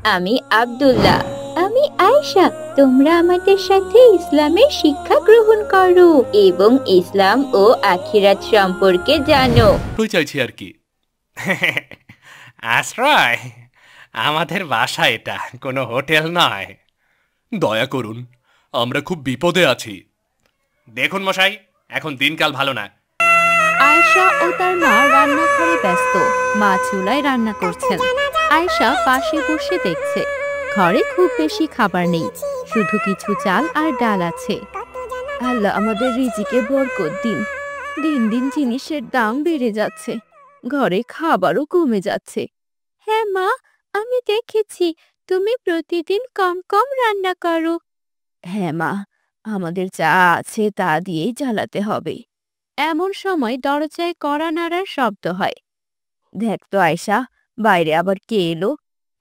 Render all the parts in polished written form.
আমি আব্দুল্লাহ। আমি আয়েশা। তোমরা আমাদের সাথে ইসলামের শিক্ষা গ্রহণ করো এবং ইসলাম ও আখিরাত সম্পর্কে জানো। তুই চাইছি আর কি। আশ্রয়? আমাদের বাসা এটা, কোনো হোটেল নয়। দয়া করুন, আমরা খুব বিপদে আছি। দেখুন মশাই, এখন দিনকাল ভালো না। আয়েশা ও তার মা রান্নাঘরে ব্যস্ত। মা চুলায় রান্না করছেন, আয়েশা পাশে বসে দেখছে। ঘরে খুব বেশি খাবার নেই, শুধু কিছু চাল আর ডাল আছে। আল্লাহ আমাদের রিজিকে বরকত দিন। দিন দিন জিনিসের দাম বেড়ে যাচ্ছে, ঘরে খাবারও কমে যাচ্ছে। হ্যাঁ মা, আমি দেখেছি তুমি প্রতিদিন কম কম রান্না করো। হ্যাঁ মা, আমাদের যা আছে তা দিয়েই চালাতে হবে। এমন সময় দরজায় কড়া নাড়ার শব্দ হয়। দেখ তো আয়েশা, বাইরে আবার কে এলো?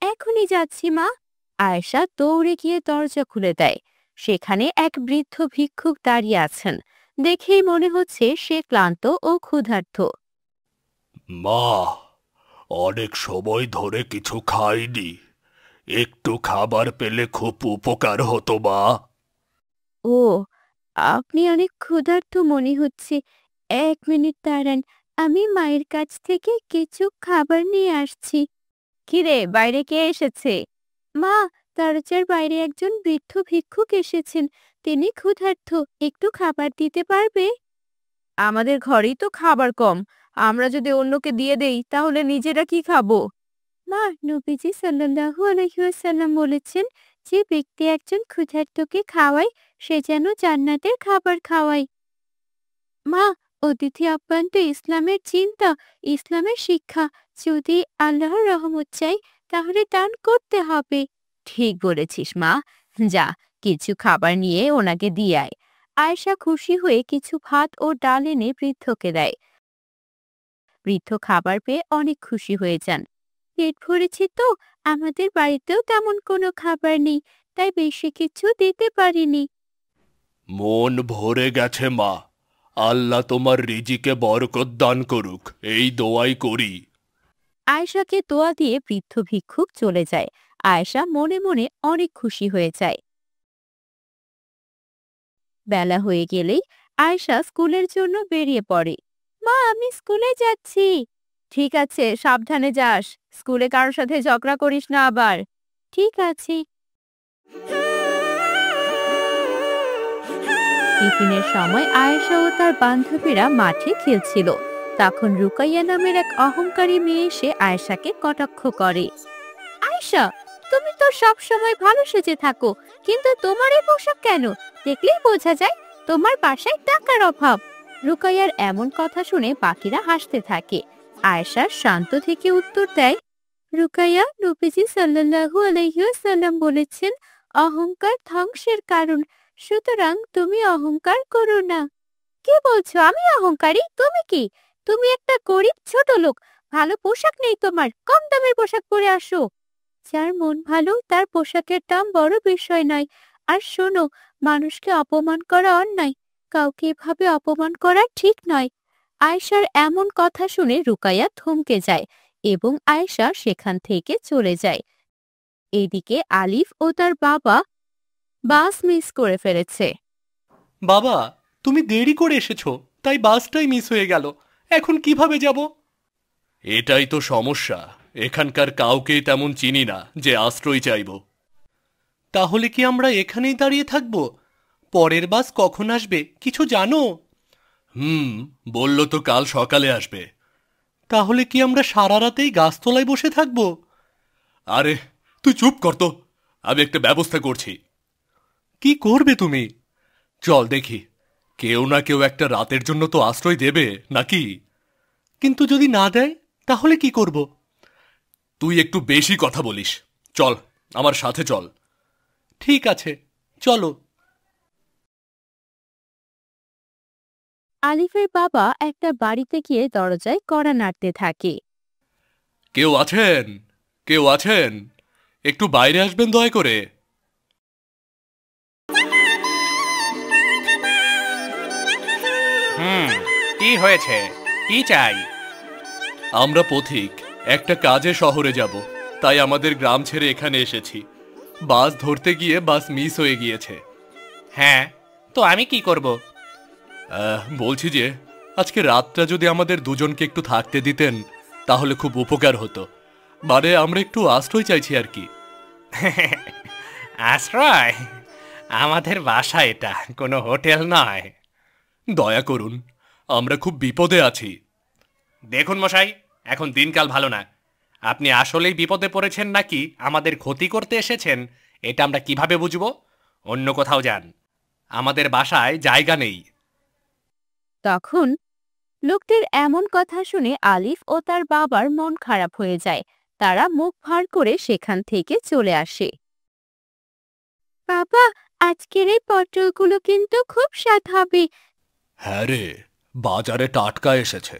এখনই যাচ্ছি মা। আয়েশা দৌড়ে গিয়ে দরজা খুলে দেয়। সেখানে এক বৃদ্ধ ভিক্ষুক দাঁড়িয়ে আছেন। দেখেই মনে হচ্ছে সে ক্লান্ত ও ক্ষুধার্ত। মা, অনেক সময় ধরে কিছু খাইনি, একটু খাবার পেলে খুব উপকার হতো মা। ও, আপনি অনেক ক্ষুধার্ত মনে হচ্ছে। 1 মিনিট দাঁড়ান, আমি মায়ের কাছ থেকে কিছু খাবার নিয়ে আসছি। কিরে, বাইরে কে এসেছে? মা, দরজার বাইরে একজন বৃদ্ধ ভিক্ষুক এসেছেন। তিনি ক্ষুধার্ত, একটু খাবার দিতে পারবে? আমাদের ঘরেই তো খাবার কম, আমরা যদি অন্যকে দিয়ে দেই তাহলে নিজেরা কি খাবো? মা, নবীজি সাল্লাল্লাহু আলাইহি ওয়াসাল্লাম বলেছেন, যে ব্যক্তি একজন ক্ষুধার্তকে খাওয়ায় সে যেন জান্নাতের খাবার খাওয়ায়। মা, অতিথি আপ্যায়ন তো ইসলামের চিন্তা, ইসলামের শিক্ষা। যদি আল্লাহর রহমত চাই তাহলে দান করতে হবে। ঠিক বলেছিস মা, যা কিছু খাবার নিয়ে ওনাকে দিয়ে আয়। আয়েশা খুশি হয়ে কিছু ভাত ও ডাল এনে বৃদ্ধকে দেয়। বৃদ্ধ খাবার পেয়ে অনেক খুশি হয়ে যান। পেট ভরেছে তো, আমাদের বাড়িতেও তেমন কোনো খাবার নেই, তাই বেশি কিছু দিতে পারিনি। মন ভরে গেছে মা, আল্লাহ তোমার রিজিকে বরকত দান করুক, এই দোয়াই করি। আয়েশাকে দোয়া দিয়ে বৃদ্ধ ভিক্ষুক চলে যায়। আয়েশা মনে মনে অনেক খুশি হয়ে যায়। বেলা হয়ে গেলেই আয়েশা স্কুলের জন্য বেরিয়ে পড়ে। মা, আমি স্কুলে যাচ্ছি। ঠিক আছে, সাবধানে যাস, স্কুলে কারোর সাথে ঝগড়া করিস না আবার। ঠিক আছে। টিফিনের সময় আয়েশা ও তার বান্ধবীরা মাঠে খেলছিল। তখন রুকাইয়া নামের এক অহংকারী মেয়ে এসে আয়েশাকে কটাক্ষ করে। আয়েশা, তুমি তো সব সময় ভালো সেজে থাকো, কিন্তু তোমার এই পোশাক কেন? দেখলেই বোঝা যায় তোমার বাসায় টাকার অভাব। রুকাইয়ার এমন কথা শুনে বাকিরা হাসতে থাকে। আয়েশা শান্ত থেকে উত্তর দেয়, রুকাইয়া, নবীজি সাল্লাল্লাহু আলাইহি ওয়াসাল্লাম বলেছেন, অহংকার ধ্বংসের কারণ। সুতরাং তুমি অহংকার করো না। কি বলছো? আমি অহংকারী? তুমি কি? তুমি একটা গরিব ছোট লোক, ভালো পোশাক নেই তোমার, কম দামের পোশাক পরে আসো। যার মন ভালো তার পোশাকের দাম বড় বিষয় নয়। আর শোনো, মানুষকে অপমান করা অন্যায়, কাউকে এভাবে অপমান করা ঠিক নয়। আয়েশার এমন কথা শুনে রুকাইয়া থমকে যায় এবং আয়েশা সেখান থেকে চলে যায়। এদিকে আলিফ ও তার বাবা বাস মিস করে ফেলেছে। বাবা, তুমি দেরি করে এসেছো, তাই বাসটাই মিস হয়ে গেল। এখন কিভাবে যাব? এটাই তো সমস্যা, এখানকার কাউকেই তেমন চিনি না যে আশ্রয় চাইব। তাহলে কি আমরা এখানেই দাঁড়িয়ে থাকব? পরের বাস কখন আসবে কিছু জানো? বলল তো কাল সকালে আসবে। তাহলে কি আমরা সারা রাতেই গাছতলায় বসে থাকব? আরে তুই চুপ কর তো, আমি একটা ব্যবস্থা করছি। কি করবে তুমি? চল দেখি, কেউ না কেউ একটা রাতের জন্য তো আশ্রয় দেবে নাকি? কিন্তু যদি না দেয় তাহলে কি করব? তুই একটু বেশি কথা বলিস, চল আমার সাথে চল। ঠিক আছে, চলো। আলিফের বাবা একটা বাড়িতে গিয়ে দরজায় কড়া নাড়তে থাকে। কেউ আছেন? কেউ আছেন? একটু বাইরে আসবেন দয়া করে। কি হয়েছে? কি চাই? আমরা পথিক, একটা কাজে শহরে যাব, তাই আমাদের গ্রাম ছেড়ে এখানে এসেছি। বাস ধরতে গিয়ে বাস মিস হয়ে গিয়েছে। হ্যাঁ, তো আমি কি করব? বলছি যে আজকে রাতটা যদি আমাদের দুজনকে একটু থাকতে দিতেন তাহলে খুব উপকার হতো। মানে আমরা একটু আশ্রয় চাইছি আর কি। আশ্রয়? আমাদের বাসা এটা, কোনো হোটেল নয়। দয়া করুন, আমরা খুব বিপদে আছি। দেখুন মশাই, এখন দিনকাল ভালো না। আপনি আসলেই বিপদে পড়েছেন নাকি আমাদের ক্ষতি করতে এসেছেন এটা আমরা কিভাবে বুঝব? অন্য কোথাও যান, আমাদের বাসায় জায়গা নেই। তখন লোকটির এমন কথা শুনে আলিফ ও তার বাবার মন খারাপ হয়ে যায়। তারা মুখ ভার করে সেখান থেকে চলে আসে। বাবা, আজকের এই পটলগুলো কিন্তু খুব স্বাদ হবে। হ্যাঁ রে, বাজারে টাটকা এসেছে।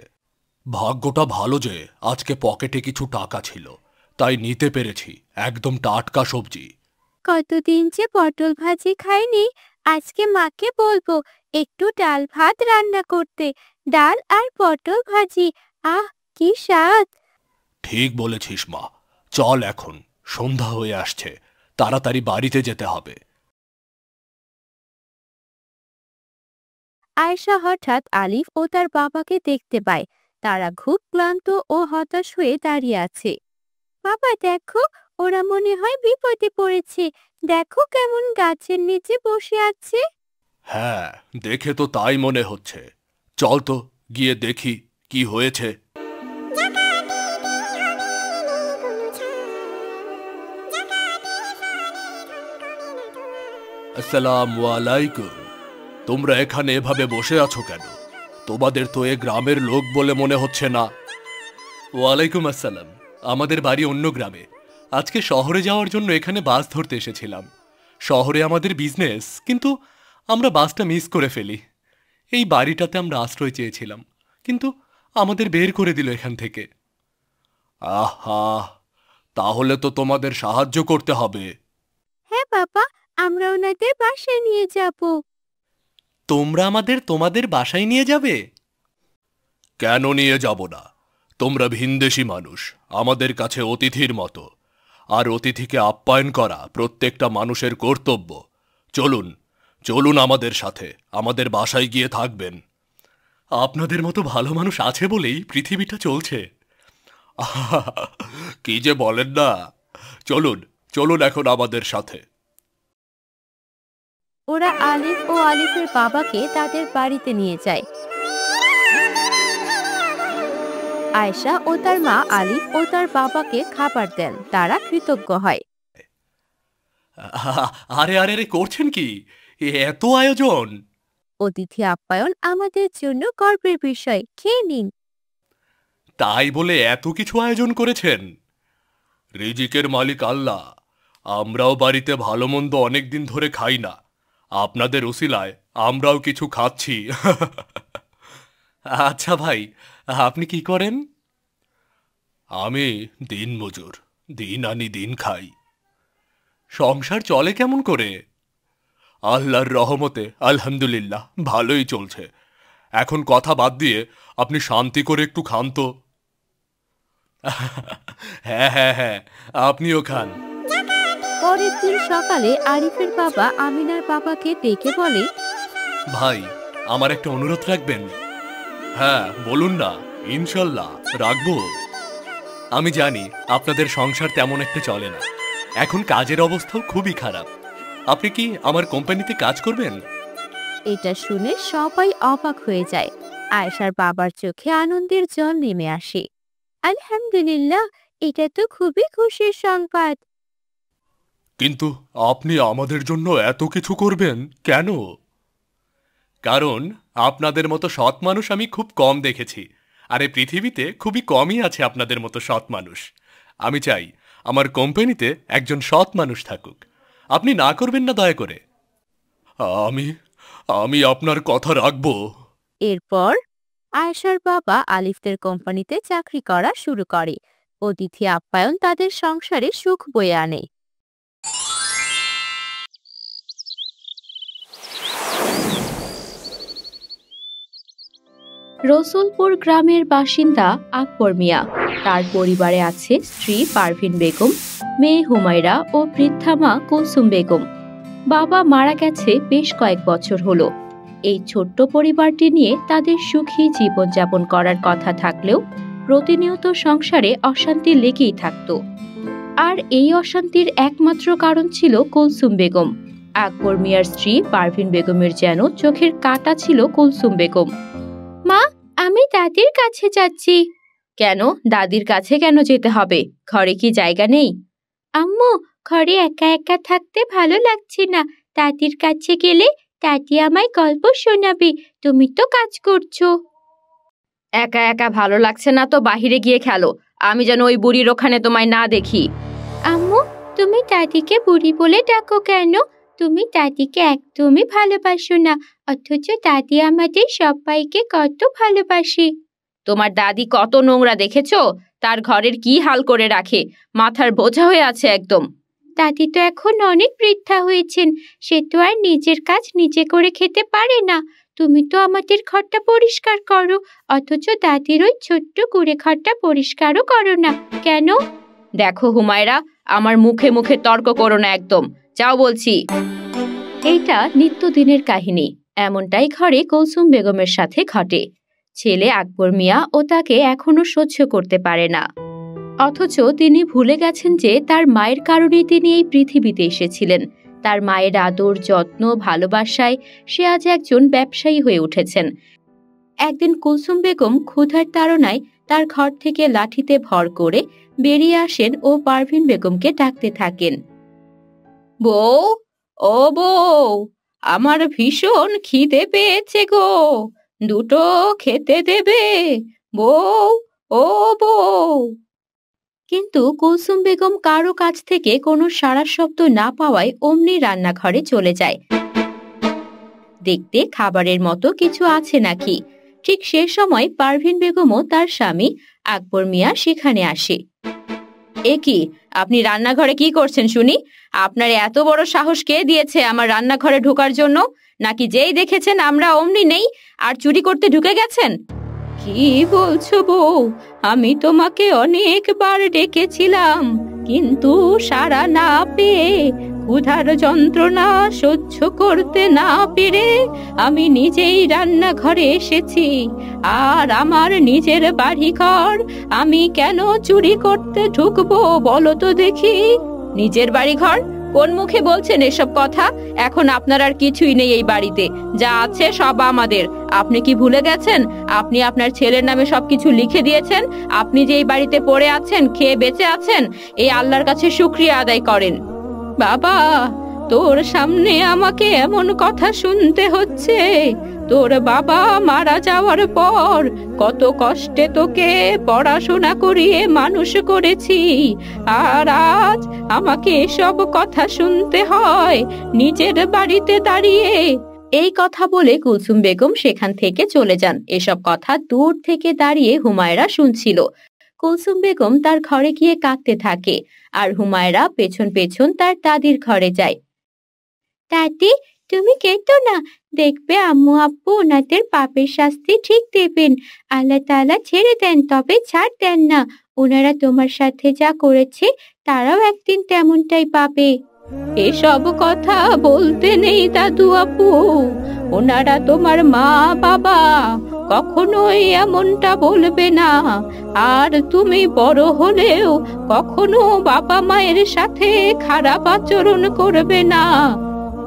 ভাগ্যটা ভালো যে আজকে পকেটে কিছু টাকা ছিল, তাই নিতে পেরেছি একদম টাটকা সবজি। কতদিন যে পটল ভাজি খাইনি, আজকে মাকে বলবো একটু ডাল ভাত রান্না করতে। ডাল আর পটল ভাজি, আহ কি স্বাদ! ঠিক বলেছিস মা, চল এখন, সন্ধ্যা হয়ে আসছে, তাড়াতাড়ি বাড়িতে যেতে হবে। আয়েশা হঠাৎ আলিফ ও তার বাবাকে দেখতে পায়। তারা খুব ক্লান্ত ও হতাশ হয়ে দাঁড়িয়ে আছে। বাবা দেখো, ওরা মনে হয় বিপদে পড়েছে। দেখো কেমন গাছের নিচে বসে আছে। হ্যাঁ, দেখে তো তাই মনে হচ্ছে। চল তো গিয়ে দেখি কি হয়েছে। আসসালামু আলাইকুম। তোমরা এখানে এভাবে বসে আছো কেন? তোমাদের তো এ গ্রামের লোক বলে মনে হচ্ছে না। ওয়ালাইকুম আসসালাম। আমাদের বাড়ি অন্য গ্রামে। আজকে শহরে যাওয়ার জন্য এখানে বাস ধরতে এসেছিলাম। শহরে আমাদের বিজনেস, কিন্তু আমরা বাসটা মিস করে ফেলি। এই বাড়িটাতে আমরা আশ্রয় চেয়েছিলাম, কিন্তু আমাদের বের করে দিল এখান থেকে। আহা, তাহলে তো তোমাদের সাহায্য করতে হবে। হ্যাঁ বাবা, আমরা ওনাদের বাসায় নিয়ে যাব। তোমরা আমাদের তোমাদের বাসায় নিয়ে যাবে? কেন নিয়ে যাব না? তোমরা ভিনদেশী মানুষ, আমাদের কাছে অতিথির মতো। আর অতিথিকে আপ্যায়ন করা প্রত্যেকটা মানুষের কর্তব্য। চলুন, চলুন আমাদের সাথে, আমাদের বাসায় গিয়ে থাকবেন। আপনাদের মতো ভালো মানুষ আছে বলেই পৃথিবীটা চলছে। কি যে বলেন না। চলুন, চলুন এখন আমাদের সাথে। ওরা আলিফ ও আলিফের বাবাকে তাদের বাড়িতে নিয়ে যায়। আয়েশা ও তার মা আলিফ ও তার বাবাকে খাবার দেন। তারা কৃতজ্ঞ হয়। আরে আরে আরে, করছেন কি? এত আয়োজন! অতিথি আপ্যায়ন আমাদের জন্য গর্বের বিষয়, খেয়ে নিন। তাই বলে এত কিছু আয়োজন করেছেন? রিজিকের মালিক আল্লাহ। আমরাও বাড়িতে ভালো মন্দ অনেকদিন ধরে খাই না, আপনাদের উসিলায় আমরাও কিছু খাচ্ছি। আচ্ছা ভাই, আপনি কি করেন? আমি দিনমজুর, দিন আনি দিন খাই। সংসার চলে কেমন করে? আল্লাহর রহমতে আলহামদুলিল্লাহ ভালোই চলছে। এখন কথা বাদ দিয়ে আপনি শান্তি করে একটু খান তো। হ্যাঁ হ্যাঁ হ্যাঁ, আপনিও খান। পরের দিন সকালে আরিফের বাবা আমিনার বাবাকে ডেকে বলে, ভাই, আমার একটা অনুরোধ রাখবেন? হ্যাঁ বলুন না, ইনশাল্লাহ রাখবো। আমি জানি আপনাদের সংসার তেমন একটা চলে না, এখন কাজের অবস্থাও খুবই খারাপ। আপনি কি আমার কোম্পানিতে কাজ করবেন? এটা শুনে সবাই অবাক হয়ে যায়। আয়েশার বাবার চোখে আনন্দের জল নেমে আসে। আলহামদুলিল্লাহ, এটা তো খুবই খুশির সংবাদ। কিন্তু আপনি আমাদের জন্য এত কিছু করবেন কেন? কারণ আপনাদের মতো সৎ মানুষ আমি খুব কম দেখেছি, আর এই পৃথিবীতে খুবই কমই আছে আপনাদের মতো সৎ মানুষ। আমি চাই আমার কোম্পানিতে একজন সৎ মানুষ থাকুক। আপনি না করবেন না দয়া করে? আমি আমি আপনার কথা রাখবো। এরপর আয়েশার বাবা আলিফদের কোম্পানিতে চাকরি করা শুরু করে। অতিথি আপ্যায়ন তাদের সংসারে সুখ বয়ে আনে। রসুলপুর গ্রামের বাসিন্দা আকবর মিয়া। তার পরিবারে আছে স্ত্রী পারভিন বেগম, মেয়ে হুমায়রা ও বৃদ্ধা মা কুলসুম বেগম। বাবা মারা গেছে বেশ কয়েক বছর হলো। এই ছোট্ট পরিবারটি নিয়ে তাদের সুখী জীবনযাপন করার কথা থাকলেও প্রতিনিয়ত সংসারে অশান্তি লেগেই থাকত। আর এই অশান্তির একমাত্র কারণ ছিল কুলসুম বেগম। আকবর মিয়ার স্ত্রী পারভিন বেগমের যেন চোখের কাঁটা ছিল কুলসুম বেগম। মা, আমি দাদির কাছে যাচ্ছি। কেন? দাদির কাছে কেন যেতে হবে? ঘরে কি জায়গা নেই? আম্মু, ঘরে একা একা থাকতে ভালো লাগছে না। দাদির কাছে গেলে দাদি আমায় গল্প শোনাবে। তুমি তো কাজ করছো। একা একা ভালো লাগছে না তো বাহিরে গিয়ে খেলো। আমি যেন ওই বুড়ির ওখানে তোমায় না দেখি। আম্মু, তুমি দাদিকে বুড়ি বলে ডাকো কেন? তুমি দাদিকে একদমই ভালোবাসো না, অথচ দাদি আমাদের সবাইকে কত ভালোবাসে। তোমার দাদি কত নোংরা দেখেছো? তার ঘরের কি হাল করে রাখে, মাথার বোঝা হয়ে আছে একদম। দাদি তো এখন অনেক বৃদ্ধা হয়েছেন, সে তো আর নিজের কাজ নিজে করে খেতে পারে না। তুমি তো আমাদের ঘরটা পরিষ্কার করো, অথচ দাদির ওই ছোট্ট কুড়ে ঘরটা পরিষ্কারও করো না কেন? দেখো হুমায়রা, আমার মুখে মুখে তর্ক করো না একদম, যাও বলছি। এইটা নিত্যদিনের কাহিনী। এমনটাই ঘরে কুলসুম বেগমের সাথে ঘটে। ছেলে আকবর মিয়া ও তাকে এখনো সহ্য করতে পারে না, অথচ তিনি ভুলে গেছেন যে তার মায়ের কারণেই তিনি এই পৃথিবীতে এসেছিলেন। তার মায়ের আদর, যত্ন, ভালোবাসায় সে আজ একজন ব্যবসায়ী হয়ে উঠেছেন। একদিন কুলসুম বেগম ক্ষুধার তাড়নায় তার ঘর থেকে লাঠিতে ভর করে বেরিয়ে আসেন ও পারভিন বেগমকে ডাকতে থাকেন। বউ, ও বউ, আমার ভীষণ খিদে পেয়েছে গো, দুটো খেতে দেবে? বউ, ও বউ। কিন্তু কুলসুম বেগম কারো কাছ থেকে কোনো সাড়া শব্দ না পাওয়ায় অমনি রান্নাঘরে চলে যায়, দেখতে খাবারের মতো কিছু আছে নাকি। ঠিক সে সময় পারভিন বেগমও তার স্বামী আকবর মিয়া সেখানে আসে। এ কি, আপনি রান্নাঘরে কি করছেন শুনি? আপনার এত বড় সাহস কে দিয়েছে আমার রান্নাঘরে ঢোকার জন্য? নাকি যেই দেখেছেন আমরা অমনি নেই আর চুরি করতে ঢুকে গেছেন? কি বলছো বউ? আমি তোমাকে অনেকবার ডেকেছিলাম, কিন্তু সাড়া না পেয়ে, ক্ষুধার যন্ত্রণা সহ্য করতে না পেরে আমি নিজেই রান্নাঘরে এসেছি। আর আমার নিজের বাড়িঘর আমি কেন চুরি করতে ঢুকবো বলো তো দেখি? নিজের বাড়িঘর? কোন মুখে বলছেন এসব কথা? এখন আপনার আর কিছুই নেই এই বাড়িতে, যা আছে সব আমাদের। আপনি কি ভুলে গেছেন আপনি আপনার ছেলের নামে সবকিছু লিখে দিয়েছেন? আপনি যে এই বাড়িতে পড়ে আছেন, খেয়ে বেঁচে আছেন, এই আল্লাহর কাছে শুকরিয়া আদায় করেন। বাবা, তোর সামনে আমাকে এমন কথা শুনতে হচ্ছে? তোর বাবা মারা যাওয়ার পর কত কষ্টে তোকে পড়াশোনা করিয়ে মানুষ করেছি, আর আজ আমাকে এসব কথা শুনতে হয় নিজের বাড়িতে দাঁড়িয়ে? এই কথা বলে কুলসুম বেগম সেখান থেকে চলে যান। এসব কথা দূর থেকে দাঁড়িয়ে হুমায়রা শুনছিল। কুলসুম বেগম তার ঘরে গিয়ে কাঁদতে থাকে, আর হুমায়রা পেছন পেছন তার দাদির ঘরে যায়। দাদি, তুমি কেঁদো না, দেখবে আম্মু আব্বু ওনাদের পাপের শাস্তি ঠিক দেবেন। আল্লাহ তাআলা ছেড়ে দেন তবে ছাড় দেন না। ওনারা তোমার সাথে যা করেছে তারাও একদিন তেমনটাই পাবে। এসব কথা বলতে নেই দাদু আপু, ওনারা তোমার মা বাবা, কখনোই এমনটা বলবে না। আর তুমি বড় হলেও কখনো বাবা মায়ের সাথে খারাপ আচরণ করবে না।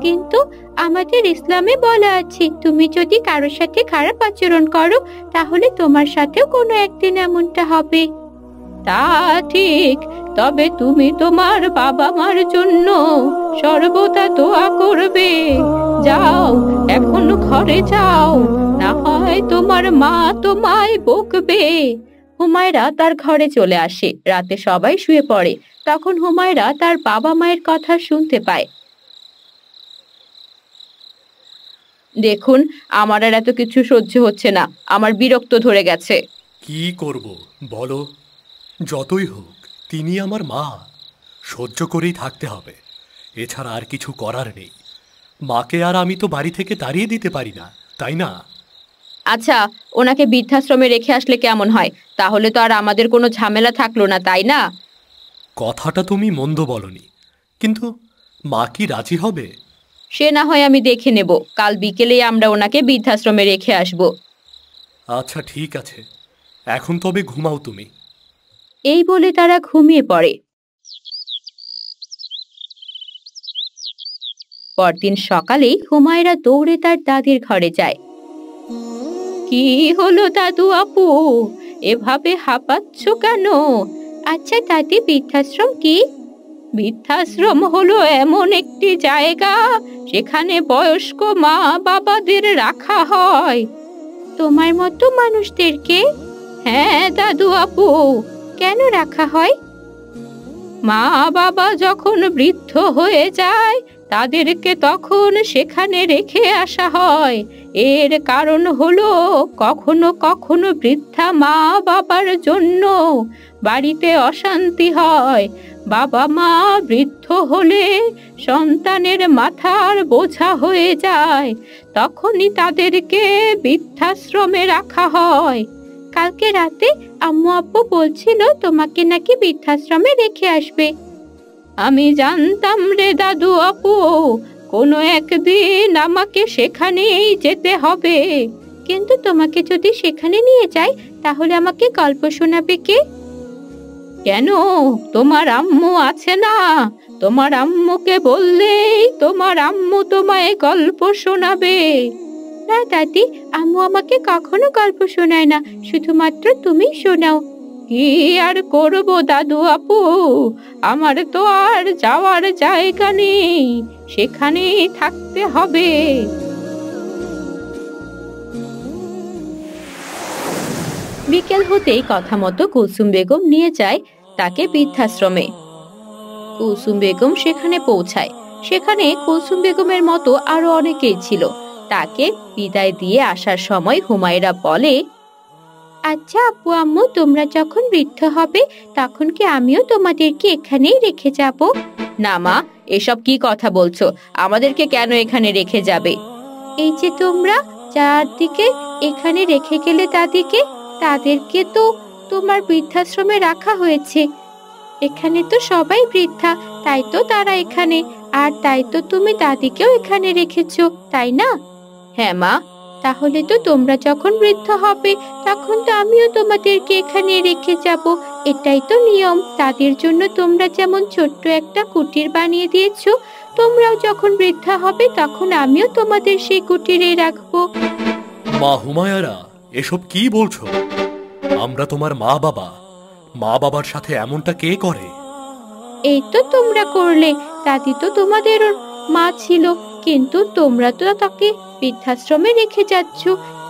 কিন্তু আমাদের ইসলামে বলা আছে, তুমি যদি কারোর সাথে খারাপ আচরণ করো তাহলে তোমার সাথেও কোনো একদিন এমনটা হবে। তা ঠিক, তবে তুমি তোমার বাবা মার জন্য সর্বদা দোয়া করবে। যাও, এখন ঘরে যাও, না হয় তোমার মা তোমায় বকবে। হুমায়রা তার ঘরে চলে আসে। রাতে সবাই শুয়ে পড়ে। তখন হুমায়রা তার বাবা মায়ের কথা শুনতে পায়। দেখুন, আমার আর এত কিছু সহ্য হচ্ছে না, আমার বিরক্ত ধরে গেছে। কি করব বলো? যতই হোক তিনি আমার মা, সহ্য করেই থাকতে হবে, এছাড়া আর কিছু করার নেই। মাকে আর আমি তো বাড়ি থেকে তাড়িয়ে দিতে পারি না, তাই না? আচ্ছা, ওনাকে বৃদ্ধাশ্রমে রেখে আসলে কেমন হয়? তাহলে তো আর আমাদের কোনো ঝামেলা থাকলো না, তাই না? কথাটা তুমি মন্দ বলনি, কিন্তু মা কি রাজি হবে? সে না হয় আমি দেখে নেব, কাল বিকেলেই আমরা ওনাকে বৃদ্ধাশ্রমে রেখে আসব। আচ্ছা ঠিক আছে, এখন তবে ঘুমাও তুমি। এই বলে তারা ঘুমিয়ে পড়ে। পরদিন সকালেই হুমায়রা দৌড়ে তার দাদির ঘরে যায়। কি হলো দাদু আপু, এভাবে হাঁপাচ্ছ কেন? আচ্ছা দাদি, বৃদ্ধাশ্রম কি? বৃদ্ধাশ্রম হলো এমন একটি জায়গা যেখানে বয়স্ক মা বাবাদের রাখা হয়। তোমার মতো মানুষদেরকে? হ্যাঁ দাদু আপু। কেন রাখা হয়? মা বাবা যখন বৃদ্ধ হয়ে যায় তাদেরকে তখন সেখানে রেখে আসা হয়। এর কারণ হলো কখনো কখনো বৃদ্ধা মা বাবার জন্য বাড়িতে অশান্তি হয়। বাবা মা বৃদ্ধ হলে সন্তানের মাথার বোঝা হয়ে যায়, তখনই তাদেরকে বৃদ্ধাশ্রমে রাখা হয়। কালকে রাতে আম্মু আব্বু বলছিল তোমাকে নাকি বৃদ্ধাশ্রমে রেখে আসবে। আমি জানতাম রে দাদু আপু, কোনো একদিন আমাকে সেখানেই যেতে হবে। কিন্তু তোমাকে যদি সেখানে নিয়ে যাই তাহলে আমাকে গল্প শোনাবে কে? কেন, তোমার আম্মু আছে না? তোমার আম্মুকে বললেই তোমার আম্মু তোমায় গল্প শোনাবে। না দাদি, আম্মু আমাকে কখনো গল্প শোনায় না, শুধুমাত্র তুমি শোনাও। কি আর করব দাদু আপু, আমার তো আর যাওয়ার জায়গা নেই, সেখানেই থাকতে হবে। বিকেল হতেই কথা মতো কুলসুম বেগম নিয়ে যায় তাকে বৃদ্ধাশ্রমে। কুলসুম বেগম সেখানে পৌঁছায়। সেখানে কুলসুম বেগমের মতো আরো অনেকেই ছিল। তাকে বিদায় দিয়ে আসার সময় হুমায়রা বলে, আচ্ছা আপু আম্মু, তোমরা যখন বৃদ্ধ হবে তখন কি আমিও তোমাদেরকে এখানেই রেখে যাব? না মা, এসব কি কথা বলছো? আমাদেরকে কেন এখানে রেখে যাবে? এই যে তোমরা চারদিকে এখানে রেখে গেলে দাদিকে, তাদেরকে তো তোমার বৃদ্ধাশ্রমে রাখা হয়েছে। এখানে তো সবাই বৃদ্ধা, তাই তো তারা এখানে। আর তাই তো তুমি দাদিকেও এখানে রেখেছো, তাই না? হ্যাঁ মা। তাহলে তো তোমরা যখন বৃদ্ধ হবে তখন তো আমিও তোমাদেরকে এখানে রেখে যাব। এটাই তো নিয়ম। তাদের জন্য তোমরা যেমন ছোট্ট একটা কুটির বানিয়ে দিয়েছো, তোমরাও যখন বৃদ্ধা হবে তখন আমিও তোমাদের সেই কুটিরে রাখবো। মা হুমায়রা, এসব কি বলছো? আমরা তোমার মা বাবা, মা বাবার সাথে এমনটা কে করে? এই তো তোমরা করলে। দাদি তো তোমাদের মা ছিল, কিন্তু তোমরা তো তাকে বৃদ্ধাশ্রমে রেখে যাচ্ছ।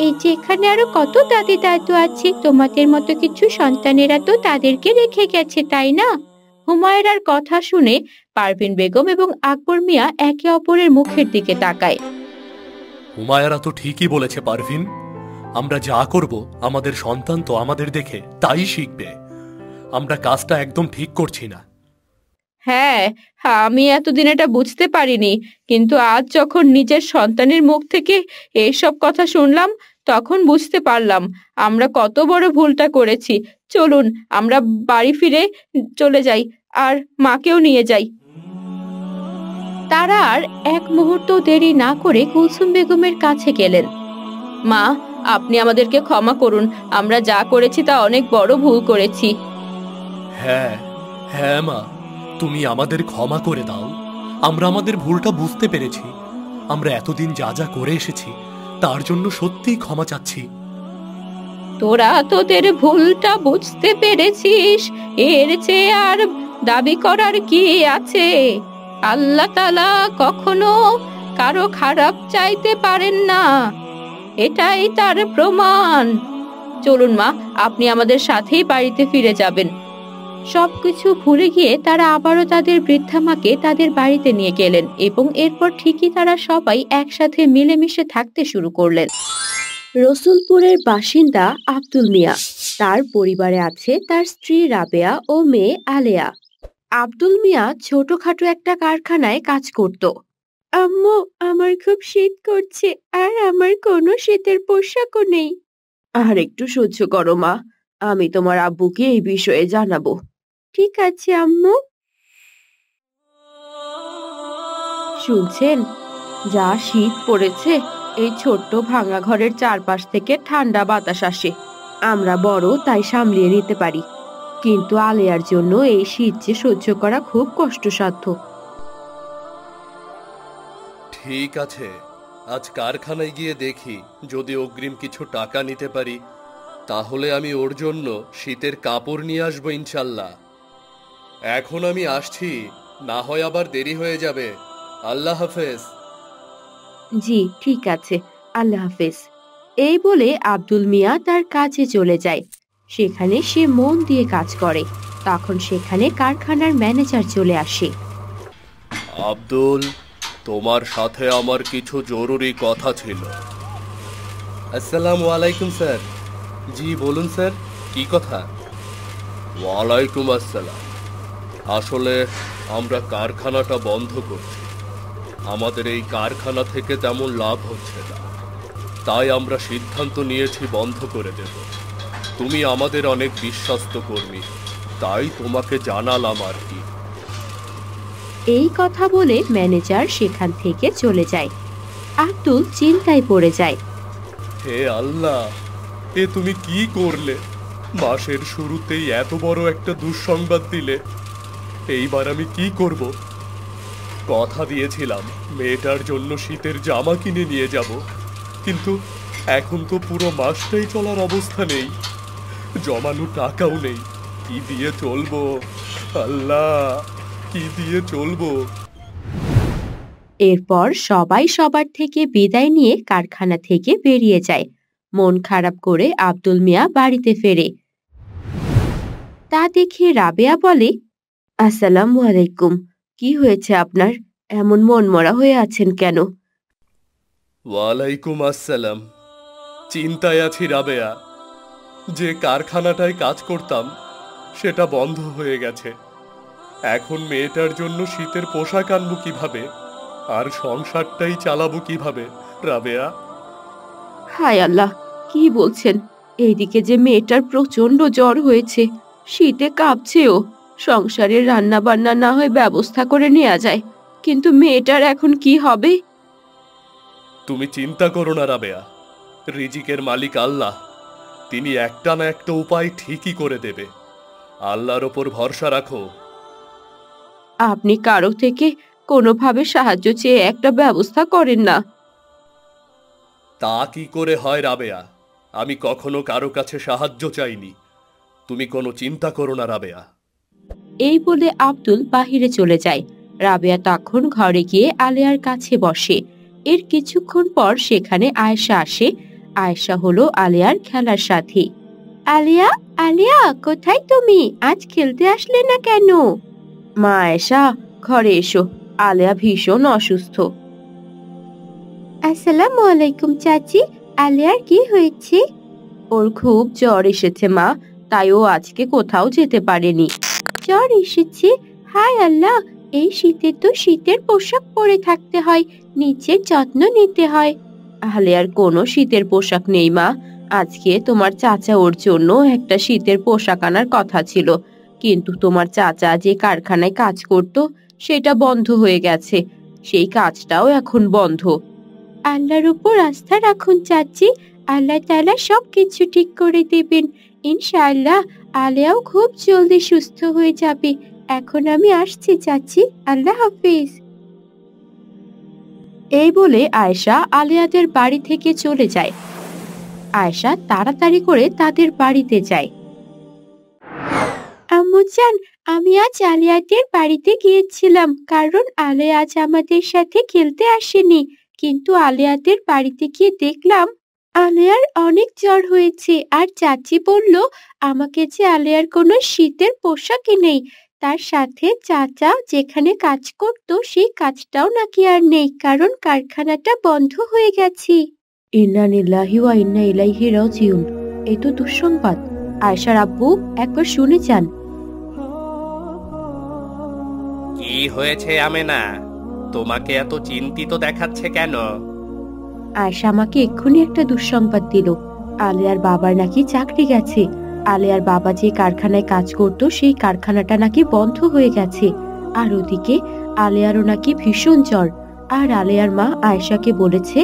এই যে এখানে আরো কত দাদি দাদু আছে, তোমাদের মতো কিছু সন্তানেরা তো তাদেরকে রেখে গেছে, তাই না? হুমায়রার কথা শুনে পারভিন বেগম এবং আকবর মিয়া একে অপরের মুখের দিকে তাকায়। হুমায়রা তো ঠিকই বলেছে পারভিন, আমরা যা করব আমাদের সন্তান তো আমাদের দেখে তাই শিখবে। আমরা কাজটা একদম ঠিক করছি না। হ্যাঁ, আমি এতদিন এটা বুঝতে পারিনি, কিন্তু আজ যখন নিজের সন্তানের মুখ থেকে এইসব কথা শুনলাম তখন বুঝতে পারলাম আমরা কত বড় ভুলটা করেছি। চলুন আমরা বাড়ি ফিরে চলে যাই, আর মাকেও নিয়ে যাই। তারা আর এক মুহূর্ত দেরি না করে কুলসুম বেগমের কাছে গেলেন। মা, আপনি আমাদেরকে ক্ষমা করুন, আমরা যা করেছি তা অনেক বড় ভুল করেছি। হ্যাঁ হ্যাঁ মা, তুমি আমাদের ক্ষমা করে দাও। আমরা আমাদের ভুলটা বুঝতে পেরেছি। আমরা এতদিন যা যা করে এসেছি তার জন্য সত্যিই ক্ষমা চাচ্ছি। তোরা তোদের ভুলটা বুঝতে পেরেছিস, এর চেয়ে আর দাবি করার কি আছে? আল্লাহ তাআলা কখনো কারো খারাপ চাইতে পারেন না, এটাই তার প্রমাণ। চলুন মা, আপনি আমাদের সাথেই বাড়িতে ফিরে যাবেন। সবকিছু ভুলে গিয়ে তারা আবারও তাদের বৃদ্ধা মাকে তাদের বাড়িতে নিয়ে গেলেন এবং এরপর ঠিকই তারা সবাই একসাথে মিলেমিশে থাকতে শুরু করলেন। রসুলপুরের বাসিন্দা আব্দুল মিয়া। তার পরিবারে আছে তার স্ত্রী রাবেয়া ও মেয়ে আলেয়া। আব্দুল মিয়া ছোটখাটো একটা কারখানায় কাজ করত। আম্মু, আমার খুব শীত করছে আর আমার কোনো শীতের পোশাকও নেই। আর একটু সহ্য করো মা, আমি তোমার আব্বুকে এই বিষয়ে জানাবো। ঠিক আছে আম্মু। শুনছেন, যা শীত পড়েছে, এই ছোট্ট ভাঙা ঘরের চারপাশ থেকে ঠান্ডা বাতাস আসে। আমরা বড় তাই সামলিয়ে নিতে পারি, কিন্তু আলেয়ার জন্য এই শীত যে সহ্য করা খুব কষ্টসাধ্য। ঠিক আছে, আজ কারখানায় গিয়ে দেখি যদি অগ্রিম কিছু টাকা নিতে পারি, তাহলে আমি ওর জন্য শীতের কাপড় নিয়ে আসবো ইনশাল্লাহ। এখন আমি আসছি, না হয় আবার দেরি হয়ে যাবে। আল্লাহ হাফেজ। জি ঠিক আছে, আল্লাহ হাফেজ। এই বলে আব্দুল মিয়া তার কাজে চলে যায়। সেখানে সে মন দিয়ে কাজ করে। তখন সেখানে কারখানার ম্যানেজার চলে আসে। আব্দুল, তোমার সাথে আমার কিছু জরুরি কথা ছিল। আসসালামু আলাইকুম স্যার। জি বলুন স্যার, কি কথা? ওয়ালাইকুম আসসালাম। আসলে আমরা কারখানাটা বন্ধ করছি। আমাদের এই কারখানা থেকে তেমন লাভ হচ্ছে না, তাই আমরা সিদ্ধান্ত নিয়েছি বন্ধ করে দেব। তুমি আমাদের অনেক বিশ্বস্ত কর্মী, তাই তোমাকে জানালাম আর কি। এই কথা বলে ম্যানেজার সেখান থেকে চলে যায়। আব্দুল চিন্তায় পড়ে যায়। হে আল্লাহ, এ তুমি কি করলে? মাসের শুরুতেই এত বড় একটা দুঃসংবাদ দিলে। এইবার আমি কি করব? কথা দিয়েছিলাম মেয়েটার জন্য শীতের জামা কিনে নিয়ে যাব, কিন্তু এখন তো পুরো মাসটাই চলার অবস্থা নেই, জমানো টাকাও নেই। কি দিয়ে চলবো আল্লাহ, কি দিয়ে চলবো? এরপর সবাই সবার থেকে বিদায় নিয়ে কারখানা থেকে বেরিয়ে যায়। মন খারাপ করে আব্দুল মিয়া বাড়িতে ফেরে। তা দেখে রাবেয়া বলে, আসসালামু আলাইকুম। কি হয়েছে আপনার? এমন মনমরা হয়ে আছেন কেন? ওয়ালাইকুম আসসালাম। চিন্তায় আছি রাবেয়া। যে কারখানাটায় কাজ করতাম সেটা বন্ধ হয়ে গেছে। এখন মেয়েটার জন্য শীতের পোশাক আনবো কিভাবে, আর সংসারটাই চালাবো কিভাবে রাবেয়া? হায় আল্লাহ, কি বলছেন? এইদিকে যে মেয়েটার প্রচন্ড জ্বর হয়েছে, শীতে কাঁপছেও। সংসারের রান্না বান্না না হয় ব্যবস্থা করে নেওয়া যায়, কিন্তু মেয়েটার এখন কি হবে? তুমি চিন্তা করো না রাবেয়া, রিজিকের মালিক আল্লাহ, তিনি একটা না একটা উপায় ঠিকই করে দেবে। আল্লাহর ওপর ভরসা রাখো। আপনি কারো থেকে কোনোভাবে সাহায্য চেয়ে একটা ব্যবস্থা করেন না? তা কি করে হয় রাবেয়া? আমি কখনো কারো কাছে সাহায্য চাইনি। তুমি কোনো চিন্তা করো না রাবেয়া। এই বলে আব্দুল বাহিরে চলে যায়। রাবেয়া তখন ঘরে গিয়ে আলেয়ার কাছে বসে। এর কিছুক্ষণ পর সেখানে আয়েশা আসে। আয়েশা হলো আলেয়ার খেলার সাথী। আলিয়া, আলিয়া, কোথায় তুমি? আজ খেলতে আসলে না কেন? মা আয়েশা, ঘরে এসো, আলেয়া ভীষণ অসুস্থ। আসসালামু আলাইকুম চাচি। আলিয়ার কি হয়েছে? ওর খুব জ্বর এসেছে মা, তাই ও আজকে কোথাও যেতে পারেনি। জ্বর এসেছে? হায় আল্লাহ, এই শীতে তো শীতের পোশাক পরে থাকতে হয়, নিজের যত্ন নিতে হয়। আলিয়ার কোনো শীতের পোশাক নেই মা। আজকে তোমার চাচা ওর জন্য একটা শীতের পোশাক আনার কথা ছিল, কিন্তু তোমার চাচা যে কারখানায় কাজ করত সেটা বন্ধ হয়ে গেছে। সেই কাজটাও এখন বন্ধ। আল্লাহর উপর আস্থা রাখুন চাচি, আল্লাহ তাআলা সবকিছু ঠিক করে দেবেন ইনশাআল্লাহ। আলিয়াও খুব জলদি সুস্থ হয়ে যাবে। এখন আমি আসছি চাচি, আল্লাহ হাফেজ। এই বলে আয়েশা আলিয়াদের বাড়ি থেকে চলে যায়। আয়েশা তাড়াতাড়ি করে তাদের বাড়িতে যায়। আম্মুজান, আমি আজ আলিয়াদের বাড়িতে গিয়েছিলাম, কারণ আলিয়া আজ আমাদের সাথে খেলতে আসেনি। কিন্তু আলিয়াদের বাড়িতে গিয়ে দেখলাম আলিয়ার অনেক জ্বর হয়েছে, আর চাচি বলল আমাকে যে আলিয়ার কোনো শীতের পোশাকই নেই। তার সাথে চাচা যেখানে কাজ করত সেই কাজটাও নাকি আর নেই, কারণ কারখানাটা বন্ধ হয়ে গেছে। ইন্না লিল্লাহি ওয়া ইন্না ইলাইহি রাজিউন। এই তো দুঃসংবাদ। আয়েশার আব্বু, একবার শুনে যান। কি হয়েছে আমেনা? তোমাকে এত চিন্তিত দেখাচ্ছে কেন? আয়েশা আমাকে এক্ষুনি একটা দুঃসংবাদ দিল। আলেয়ার বাবার নাকি চাকরি গেছে। আলেয়ার বাবা যে কারখানায় কাজ করত সেই কারখানাটা নাকি বন্ধ হয়ে গেছে। আর ওদিকে আলেয়ারও নাকি ভীষণ জ্বর। আর আলেয়ার মা আয়েশাকে বলেছে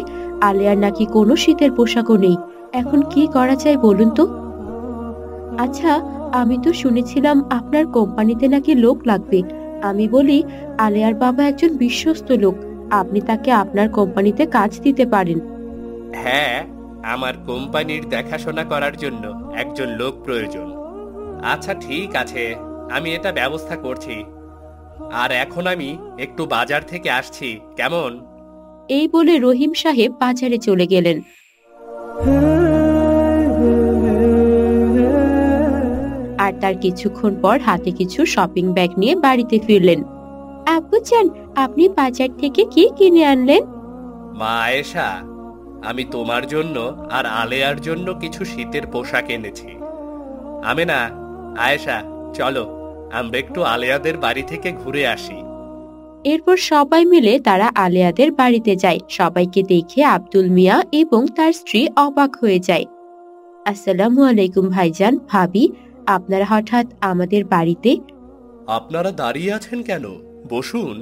আলেয়ার নাকি কোনো শীতের পোশাকও নেই। এখন কি করা যায় বলুন তো? আচ্ছা, আমি তো শুনেছিলাম আপনার কোম্পানিতে নাকি লোক লাগবে। আমি বলি আলেয়ার বাবা একজন বিশ্বস্ত লোক, আপনি তাকে আপনার কোম্পানিতে কাজ দিতে পারেন। হ্যাঁ, আমার কোম্পানির দেখাশোনা করার জন্য একজন লোক প্রয়োজন। আচ্ছা ঠিক আছে, আমি এটা ব্যবস্থা করছি। আর এখন আমি একটু বাজার থেকে আসছি, কেমন? এই বলে রহিম সাহেব বাজারে চলে গেলেন। আর তার কিছুক্ষণ পর হাতে কিছু শপিং ব্যাগ নিয়ে বাড়িতে ফিরলেন। আব্বুজান, আপনি বাজার থেকে কি কিনে আনলেন? মা আয়েশা, আমি তোমার জন্য আর আলেয়ার জন্য কিছু শীতের পোশাক এনেছি। আমেনা, আয়েশা, চলো আমরা একটু আলেয়াদের বাড়ি থেকে ঘুরে আসি। এরপর সবাই মিলে তারা আলেয়াদের বাড়িতে যায়। সবাইকে দেখে আব্দুল মিয়া এবং তার স্ত্রী অবাক হয়ে যায়। আসসালামু আলাইকুম ভাইজান, ভাবি, আপনারা হঠাৎ আমাদের বাড়িতে? আপনারা দাঁড়িয়ে আছেন কেন? বসুন।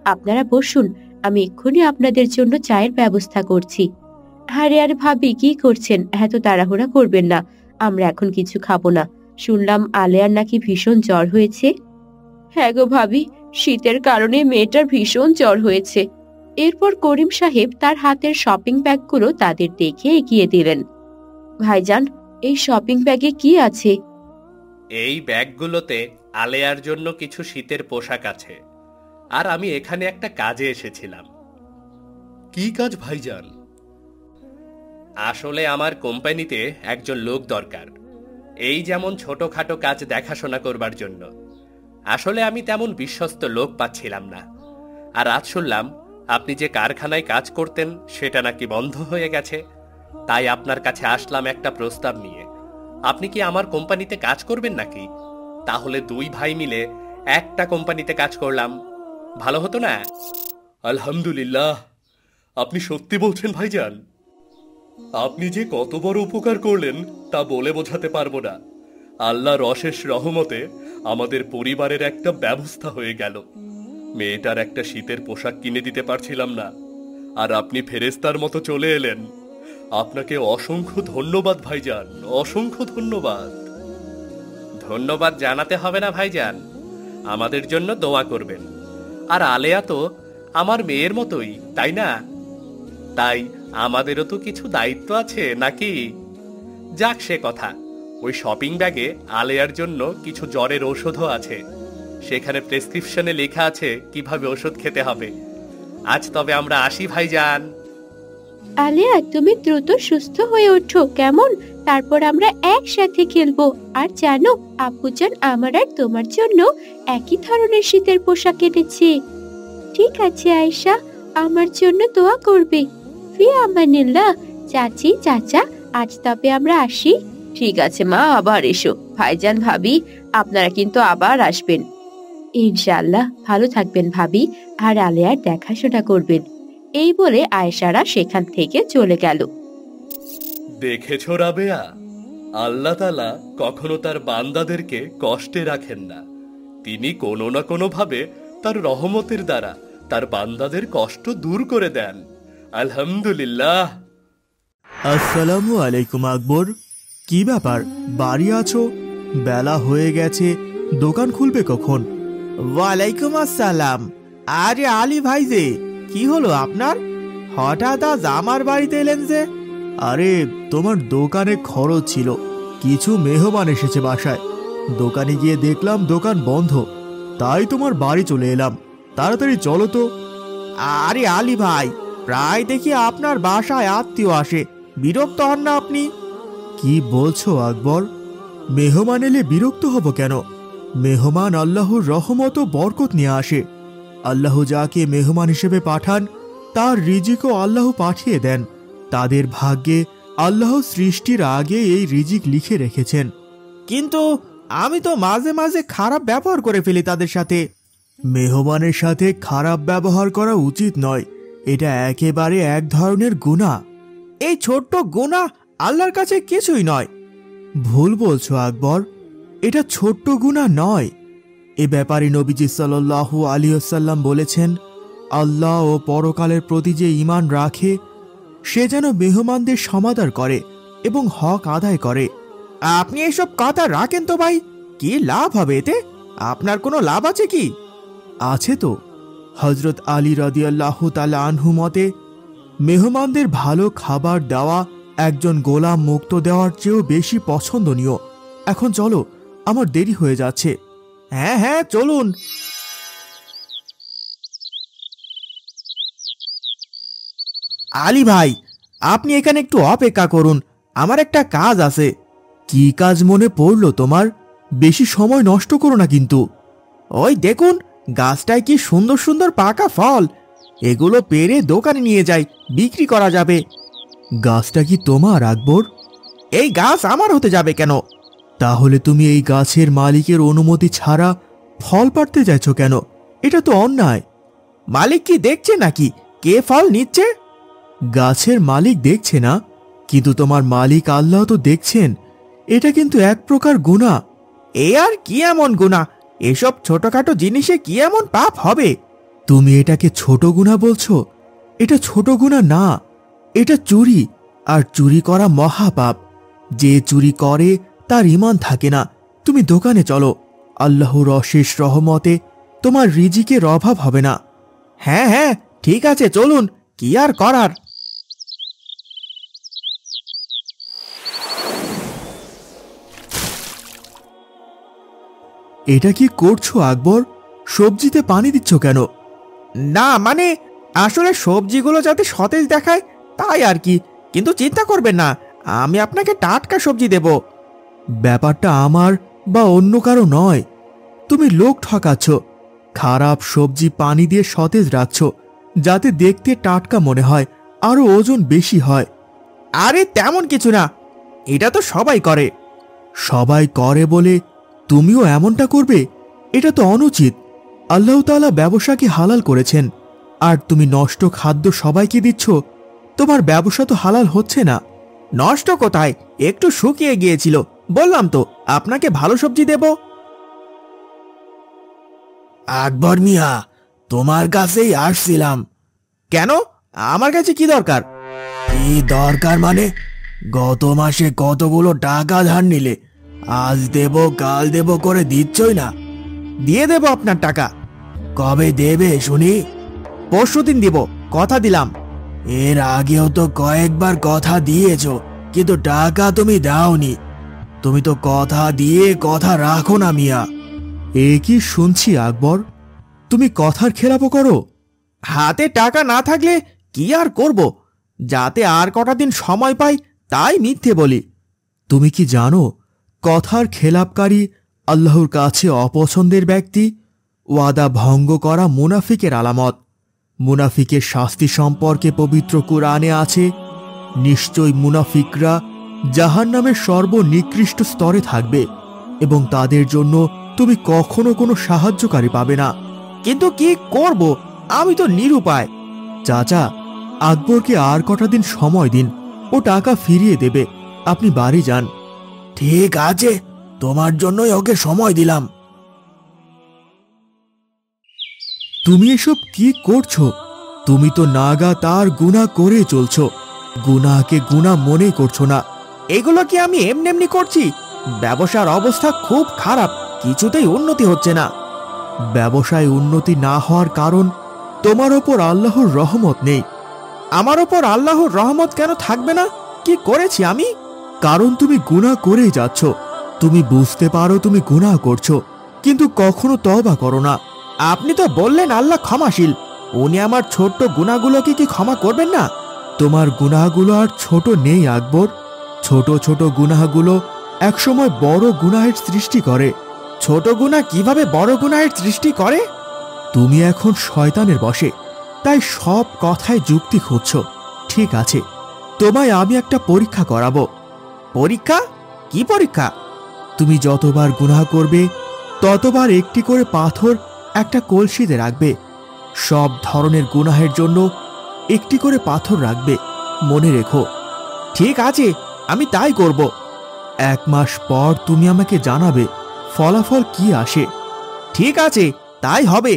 আপনারা বসুন, আমি এক্ষুনি আপনাদের জন্য চায়ের ব্যবস্থা করছি। আরে আর ভাবি, কি করছেন? এত তাড়াহুড়া করবেন না, আমরা এখন কিছু খাবো না। শুনলাম আলেয়ার নাকি ভীষণ জ্বর হয়েছে। হ্যাঁ গো ভাবি, শীতের কারণে মেয়েটার ভীষণ জ্বর হয়েছে। এরপর করিম সাহেব তার হাতের শপিং ব্যাগগুলো তাদের দেখে এগিয়ে দিলেন। ভাইজান, এই শপিং ব্যাগে কি আছে? এই ব্যাগগুলোতে আলেয়ার জন্য কিছু শীতের পোশাক আছে। আর আমি এখানে একটা কাজে এসেছিলাম। কি কাজ ভাইজান? আসলে আমার কোম্পানিতে একজন লোক দরকার, এই যেমন ছোটখাটো কাজ দেখাশোনা করবার জন্য। আসলে আমি তেমন বিশ্বস্ত লোক পাচ্ছিলাম না। আর আজ শুনলাম আপনি যে কারখানায় কাজ করতেন সেটা নাকি বন্ধ হয়ে গেছে। তাই আপনার কাছে আসলাম একটা প্রস্তাব নিয়ে। আপনি কি আমার কোম্পানিতে কাজ করবেন নাকি? তাহলে দুই ভাই মিলে একটা কোম্পানিতে কাজ করলাম, ভালো হতো না? আলহামদুলিল্লাহ, আপনি সত্যি বলছেন ভাইজান। আপনি যে কত বড় উপকার করলেন তা বলে বোঝাতে পারবো না। আল্লাহর অশেষ রহমতে আমাদের পরিবারের একটা ব্যবস্থা হয়ে গেল। মেয়েটার একটা শীতের পোশাক কিনে দিতে পারছিলাম না, আর আপনি ফেরেশতার মতো চলে এলেন। আপনাকে অসংখ্য ধন্যবাদ ভাইজান, অসংখ্য ধন্যবাদ। ধন্যবাদ জানাতে হবে না ভাইজান, আমাদের জন্য দোয়া করবেন। আর আলেয়া তো আমার মেয়ের মতোই, তাই না? তাই আমাদেরও তো কিছু দায়িত্ব আছে নাকি? যাক সে কথা, ওই শপিং ব্যাগে আলেয়ার জন্য কিছু জ্বরের ঔষধও আছে। সেখানে প্রেসক্রিপশনে লেখা আছে কিভাবে ওষুধ খেতে হবে। আজ তবে আমরা আসি ভাইজান। আলেয়া, তুমি দ্রুত সুস্থ হয়ে ওঠো, কেমন? তারপর আমরা একসাথে খেলবো। আর জানো, আব্বুজান আমার আর তোমার জন্য একই ধরনের শীতের পোশাক এনেছে। ঠিক আছে আয়েশা, আমার জন্য দোয়া করবে। ফি আমানিল্লাহ। চাচি, চাচা, আজ তবে আমরা আসি। ঠিক আছে মা, আবার এসো। ভাইজান, ভাবি, আপনারা কিন্তু আবার আসবেন। ইনশাআল্লাহ। ভালো থাকবেন ভাবি, আর আলেয়ার দেখাশোনা করবেন। এই বলে আয়েশারা সেখান থেকে চলে গেল। দেখেছো রাবেয়া, আল্লাহ তাআলা কখনো তার বান্দাদেরকে কষ্টে রাখেন না। তিনি কোনো না কোনো ভাবে তার রহমতের দ্বারা তার বান্দাদের কষ্ট দূর করে দেন। আলহামদুলিল্লাহ। আসসালামু আলাইকুম আকবর, কি ব্যাপার, বাড়ি আছো? বেলা হয়ে গেছে, দোকান খুলবে কখন? ওয়ালাইকুম আসসালাম। আরে আলী ভাই যে, কি হলো আপনার? হঠাৎ আজ আমার বাড়িতে এলেন যে? আরে তোমার দোকানে খরচ ছিল, কিছু মেহমান এসেছে বাসায়। দোকানে গিয়ে দেখলাম দোকান বন্ধ, তাই তোমার বাড়ি চলে এলাম। তাড়াতাড়ি চলো তো। আরে আলী ভাই, প্রায় দেখি আপনার বাসায় আত্মীয় আসে, বিরক্ত হন না আপনি? কি বলছো আকবর? মেহমান এলে বিরক্ত হব কেন? মেহমান আল্লাহর রহমত ও বরকত নিয়ে আসে। আল্লাহ যাকে মেহমান হিসেবে পাঠান তার রিজিকও আল্লাহ পাঠিয়ে দেন। তাদের ভাগ্যে আল্লাহ সৃষ্টির আগে এই রিজিক লিখে রেখেছেন। কিন্তু আমি তো মাঝে মাঝে খারাপ ব্যবহার করে ফেলি তাদের সাথে। মেহমানের সাথে খারাপ ব্যবহার করা উচিত নয়। এটা একেবারে এক ধরনের গুনাহ। এই ছোট্ট গুনাহ আল্লাহর কাছে কিছুই নয়। ভুল বলছো আকবর, এটা ছোট্ট গুনাহ নয়। এ ব্যাপারে নবীজি সাল্লাল্লাহু আলাইহি ওয়াসাল্লাম বলেছেন, আল্লাহ ও পরকালের প্রতি যে ঈমান রাখে সে যেন মেহমানদের সমাদর করে এবং হক আদায় করে। আপনি এসব কথা রাখেন তো ভাই, কি লাভ হবে এতে? আপনার কোনো লাভ আছে কি? আছে তো। হযরত আলী রাদিয়াল্লাহু তাআলা আনহু মতে মেহমানদের ভালো খাবার দেওয়া একজন গোলাম মুক্ত দেওয়ার চেয়েও বেশি পছন্দনীয়। এখন চলো, আমার দেরি হয়ে যাচ্ছে। হ্যাঁ হ্যাঁ চলুন। আলী ভাই, আপনি এখানে একটু অপেক্ষা করুন, আমার একটা কাজ আছে। কি কাজ মনে পড়লো তোমার? বেশি সময় নষ্ট করো না কিন্তু। ওই দেখুন, গাছটায় কি সুন্দর সুন্দর পাকা ফল। এগুলো পেড়ে দোকানে নিয়ে যাই, বিক্রি করা যাবে। গাছটা কি তোমার আকবর? এই গাছ আমার হতে যাবে কেন? তাহলে তুমি এই গাছের মালিকের অনুমতি ছাড়া ফল পাড়তে চাইছো কেন? এটা তো অন্যায়। মালিক কি দেখছে নাকি কে ফল নিচ্ছে? গাছের মালিক দেখছে না, কিন্তু তোমার মালিক আল্লাহ তো দেখছেন। এটা কিন্তু এক প্রকার গুনাহ। এ আর কি এমন গুনাহ? এসব ছোটখাটো জিনিসে কি এমন পাপ হবে? তুমি এটাকে ছোট গুনাহ বলছো? এটা ছোট গুনাহ না, এটা চুরি, আর চুরি করা মহাপাপ। যে চুরি করে তার ঈমান থাকে না। তুমি দোকানে চলো, আল্লাহর অশেষ রহমতে তোমার রিজিকের অভাব হবে না। হ্যাঁ হ্যাঁ ঠিক আছে, চলুন, কি আর করার। এটা কি করছো আকবর? সবজিতে পানি দিচ্ছ কেন? না মানে, আসলে সবজিগুলো যাতে সতেজ দেখায় তাই আর কি। কিন্তু চিন্তা করবেন না, আমি আপনাকে টাটকা সবজি দেব। ব্যাপারটা আমার বা অন্য কারো নয়। তুমি লোক ঠকাচ্ছ। খারাপ সবজি পানি দিয়ে সতেজ রাখছ যাতে দেখতে টাটকা মনে হয়, আরো ওজন বেশি হয়। আরে তেমন কিছু না, এটা তো সবাই করে। সবাই করে বলে তুমিও এমনটা করবে? এটা তো অনুচিত। আল্লাহ তাআলা ব্যবসাকে হালাল করেছেন, আর তুমি নষ্ট খাদ্য সবাইকে দিচ্ছ। তোমার ব্যবসা তো হালাল হচ্ছে না। নষ্ট কোথায়, একটু শুকিয়ে গিয়েছিল, বললাম তো আপনাকে ভালো সবজি দেব। আকবর মিয়া, তোমার কাছেই আসছিলাম। কেন? আমার কাছে কি দরকার? কি দরকার মানে? গত মাসে কতগুলো টাকা ধার নিলে, আজ দেব কাল দেব করে দিচ্ছই না। দিয়ে দেব আপনার টাকা। কবে দেবে শুনি? পরশুদিন দিব, কথা দিলাম। এর আগেও তো কয়েকবার কথা দিয়েছো, কিন্তু টাকা তুমি দাওনি। তুমি তো কথা দিয়ে কথা রাখো না মিয়া। এ কি শুনছি আকবর, তুমি কথার খেলাপও করো? হাতে টাকা না থাকলে কি আর করব? যাতে আর কটা দিন সময় পাই তাই মিথ্যে বলি। তুমি কি জানো কথার খেলাপকারী আল্লাহর কাছে অপছন্দের ব্যক্তি? ওয়াদা ভঙ্গ করা মুনাফিকের আলামত। মুনাফিকের শাস্তি সম্পর্কে পবিত্র কুরআনে আছে, নিশ্চয় মুনাফিকরা জাহান্নামের সর্বনিকৃষ্ট স্তরে থাকবে এবং তাদের জন্য তুমি কখনো কোনো সাহায্যকারী পাবে না। কিন্তু কি করব, আমি তো নিরুপায়। চাচা, আকবরকে আর কটা দিন সময় দিন, ও টাকা ফিরিয়ে দেবে। আপনি বাড়ি যান। ঠিক আছে, তোমার জন্যই ওকে সময় দিলাম। তুমি এসব কি করছো? তুমি তো নাগা তার গুনাহ করে চলছো, গুনাহকে গুনাহ মনে করছো না। এগুলো কি আমি এমনি এমনি করছি? ব্যবসার অবস্থা খুব খারাপ, কিছুতেই উন্নতি হচ্ছে না। ব্যবসায় উন্নতি না হওয়ার কারণ তোমার ওপর আল্লাহর রহমত নেই। আমার ওপর আল্লাহর রহমত কেন থাকবে না? কি করেছি আমি? কারণ তুমি গুনাহ করেই যাচ্ছ। তুমি বুঝতে পারো তুমি গুনাহ করছো, কিন্তু কখনো তওবা করো না। আপনি তো বললেন আল্লাহ ক্ষমাশীল, উনি আমার ছোট্ট গুনাহগুলোকে কি ক্ষমা করবেন না? তোমার গুনাহগুলো আর ছোট নেই আকবর। ছোট ছোট গুনাহগুলো একসময় বড় গুনাহের সৃষ্টি করে। ছোট গুনাহ কিভাবে বড় গুনাহের সৃষ্টি করে? তুমি এখন শয়তানের বশে, তাই সব কথায় যুক্তি খুঁজছো। ঠিক আছে, তোমায় আমি একটা পরীক্ষা করাবো। পরীক্ষা? কি পরীক্ষা? তুমি যতবার গুনাহ করবে ততবার একটি করে পাথর একটা কলসিতে রাখবে। সব ধরনের গুনাহের জন্য একটি করে পাথর রাখবে। মনে রেখো। ঠিক আছে, আমি তাই করব। 1 মাস পর তুমি আমাকে জানাবে ফলাফল কি আসে। ঠিক আছে, তাই হবে।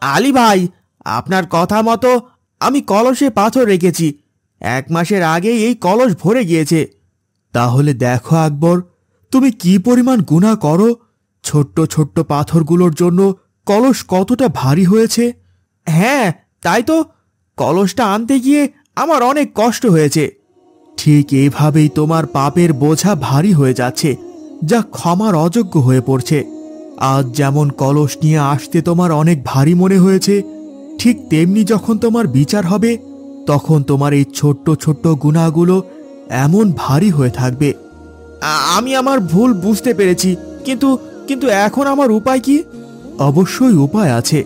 আলী ভাই, আপনার কথা মতো আমি কলসে পাথর রেখেছি। 1 মাসের আগেই এই কলস ভরে গিয়েছে। তাহলে দেখো আকবর, তুমি কি পরিমাণ গুনাহ করো। ছোট্ট ছোট্ট পাথরগুলোর জন্য কলস কতটা ভারী হয়েছে। হ্যাঁ, তাই তো। কলসটা আনতে গিয়ে আমার অনেক কষ্ট হয়েছে। ঠিক এইভাবেই তোমার পাপের বোঝা ভারী হয়ে যাচ্ছে, যা ক্ষমার অযোগ্য হয়ে পড়ছে। আজ যেমন কলস নিয়ে আসতে তোমার অনেক ভারী মনে হয়েছে, ঠিক তেমনি যখন তোমার বিচার হবে তখন তোমার এই ছোট্ট ছোট্ট গুনাহগুলো এমন ভারী হয়ে থাকবে। আমি আমার ভুল বুঝতে পেরেছি, কিন্তু কিন্তু এখন আমার উপায় কি? অবশ্যই উপায় আছে।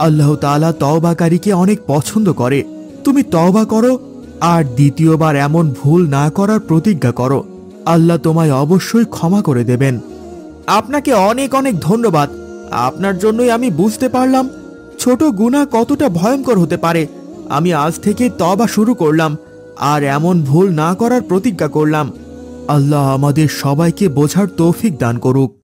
আল্লাহ তাআলা তওবাকারীকে অনেক পছন্দ করে। তুমি তওবা করো আর দ্বিতীয়বার এমন ভুল না করার প্রতিজ্ঞা করো। আল্লাহ তোমায় অবশ্যই ক্ষমা করে দেবেন। আপনাকে অনেক অনেক ধন্যবাদ। আপনার জন্যই আমি বুঝতে পারলাম ছোট গুনাহ কতটা ভয়ঙ্কর হতে পারে। আমি আজ থেকে তওবা শুরু করলাম আর এমন ভুল না করার প্রতিজ্ঞা করলাম। আল্লাহ আমাদের সবাইকে বোঝার তৌফিক দান করুক।